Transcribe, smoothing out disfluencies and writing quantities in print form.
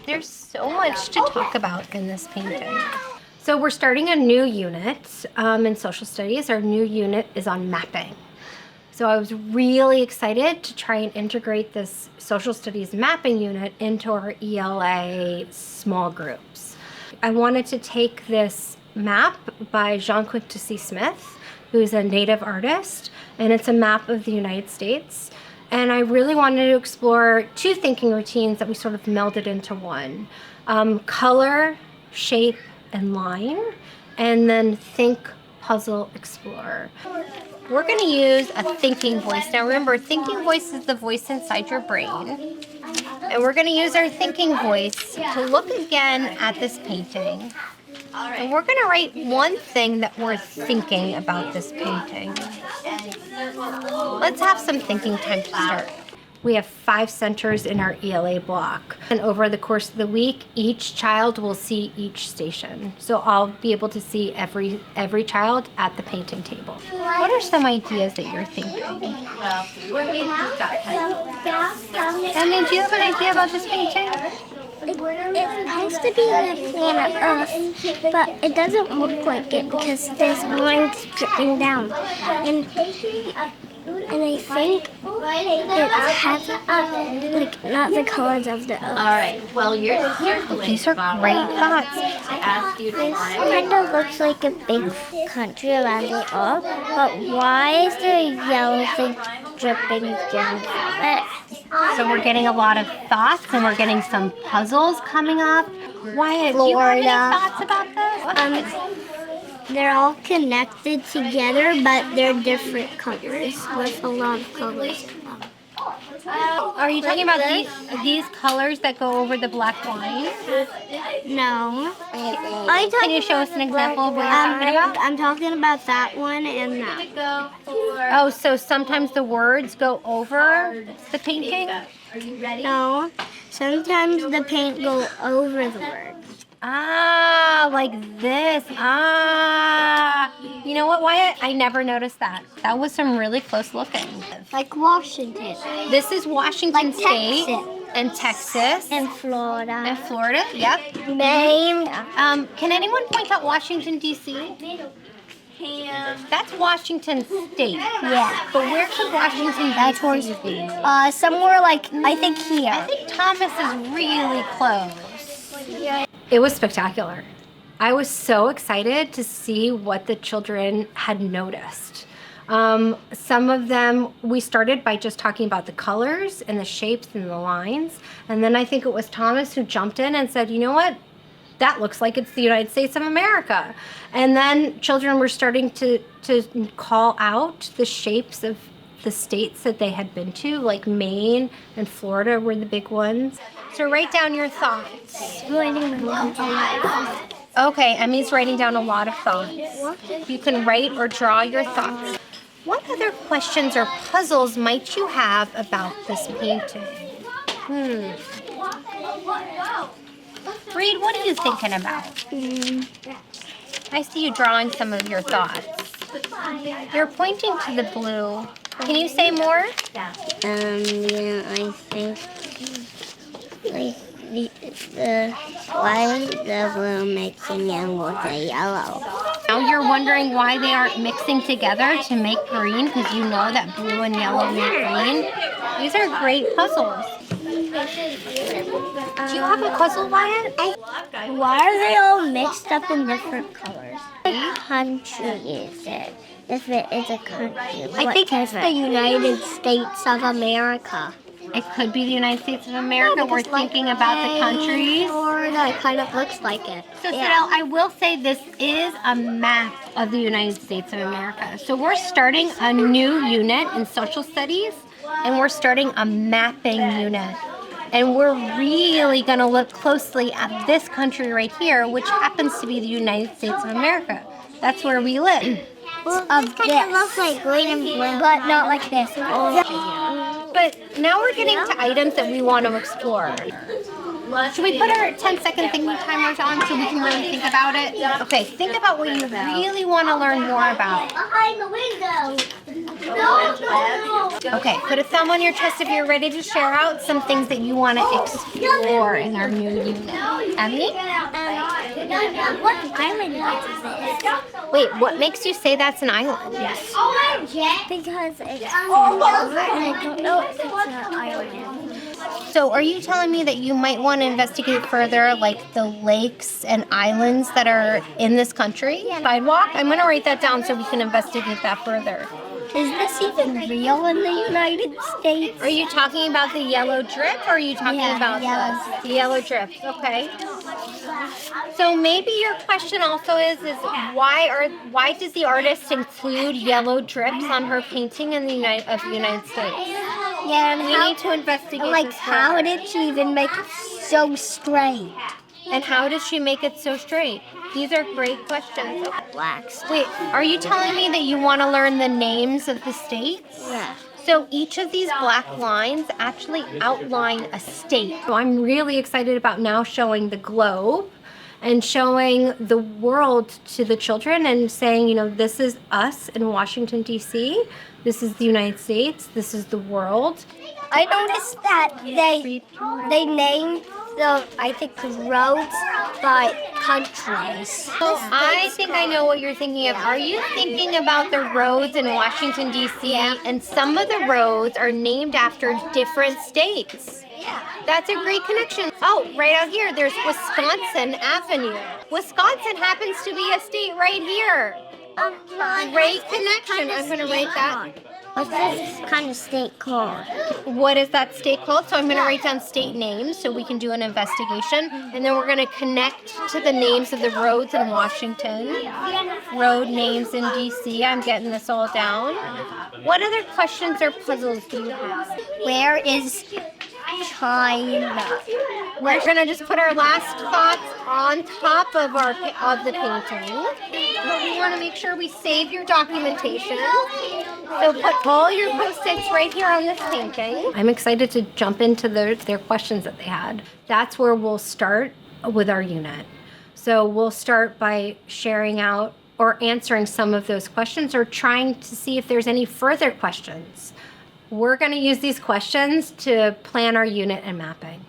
there's so much to talk about in this painting. So we're starting a new unit in social studies. Our new unit is on mapping. So I was really excited to try and integrate this social studies mapping unit into our ELA small groups. I wanted to take this map by Jaune Quick-to-See Smith, who's a native artist, and it's a map of the United States. And I really wanted to explore two thinking routines that we sort of melded into one. Color, shape, and line, and then think, puzzle, explore. We're going to use a thinking voice. Now remember, thinking voice is the voice inside your brain. And we're going to use our thinking voice to look again at this painting. And we're going to write one thing that we're thinking about this painting. Let's have some thinking time to start. We have 5 centers in our ELA block. And over the course of the week, each child will see each station. So I'll be able to see every child at the painting table. What are some ideas that you're thinking? Emmy, do you have an idea about this painting? It has to be the planet Earth, but it doesn't look like it because there's lines dripping down. And I think it has like not the colors of the Earth. All right. Well, these are great thoughts. I asked you to This kind of looks like a big country around the Earth, but why is there yellow thing dripping down from it? So we're getting a lot of thoughts, and we're getting some puzzles coming up. Wyatt, do you have any thoughts about this? They're all connected together, but they're different colors with a lot of colors. Are you talking about these colors that go over the black line? No. Can you show us an example of what you're talking about? I'm talking about that one and that. Oh, so sometimes the words go over the painting? No. Sometimes the paint go over the words. Ah, like this. Ah. You know what, Wyatt? I never noticed that. That was some really close looking. Like Washington. This is Washington Like State. Texas. And Texas. And Florida. And Florida, yep. Maine. Can anyone point out Washington, D.C.? That's Washington State. Yeah. But where could Washington D.C. be? Somewhere like, I think here. I think Thomas is really close. Yeah. It was spectacular. I was so excited to see what the children had noticed. Some of them, we started by just talking about the colors and the shapes and the lines. And then I think it was Thomas who jumped in and said, you know what? That looks like it's the United States of America. And then children were starting to call out the shapes of the states that they had been to, like Maine and Florida were the big ones. So write down your thoughts. Okay, Emmy's writing down a lot of thoughts. You can write or draw your thoughts. What other questions or puzzles might you have about this painting? Reed, what are you thinking about? I see you drawing some of your thoughts. You're pointing to the blue. Can you say more? Yeah, I think like the white, the blue mixing in with the yellow. Now you're wondering why they aren't mixing together to make green, because you know that blue and yellow make green. These are great puzzles. Do you have a puzzle, Wyatt? Why are they all mixed up in different colors? What country is it? If it is a country, I think it's the United States of America. It could be the United States of America. We're thinking about the countries. Florida kind of looks like it. So, Sidel, I will say this is a map of the United States of America. So we're starting a new unit in social studies, and we're starting a mapping unit. And we're really going to look closely at this country right here, which happens to be the United States of America. That's where we live. Well, this kind of looks like green and blue, but not like this. But now we're getting to items that we want to explore. Should we put our 10-second thinking timers on so we can really think about it? Okay, think about what you really want to learn more about. Behind the window. Okay, put a thumb on your chest if you're ready to share out some things that you want to explore in our new unit. Emmy? What island is this? Wait, what makes you say that's an island? Yes. Because it's I don't know if it's an island. So are you telling me that you might want to investigate further, like the lakes and islands that are in this country? Sidewalk? I'm going to write that down so we can investigate that further. Is this even real in the United States? Are you talking about the yellow drip, or are you talking about the yellow drip? Okay. So maybe your question also is why does the artist include yellow drips on her painting in the United States? Yeah, and We need to investigate. like this how further. did she even make it so straight? And how did she make it so straight? These are great questions. Blacks. Wait, are you telling me that you want to learn the names of the states? Yeah. So each of these black lines actually outline a state. So I'm really excited about now showing the globe and showing the world to the children and saying, you know, this is us in Washington, D.C. This is the United States. This is the world. I noticed that they named the roads by countries. So I think I know what you're thinking of. Are you thinking about the roads in Washington, D.C.? And some of the roads are named after different states. That's a great connection. Oh, right out here, there's Wisconsin Avenue. Wisconsin happens to be a state right here. Great connection. I'm going to write that. What's this kind of state called? What is that state called? So I'm going to write down state names so we can do an investigation. And then we're going to connect to the names of the roads in Washington, road names in D.C. I'm getting this all down. What other questions or puzzles do you have? Where is China? We're going to just put our last thoughts on top of the painting. But we want to make sure we save your documentation. So put all your post-its right here on this painting. I'm excited to jump into their questions that they had. That's where we'll start with our unit. So we'll start by sharing out or answering some of those questions or trying to see if there's any further questions. We're going to use these questions to plan our unit and mapping.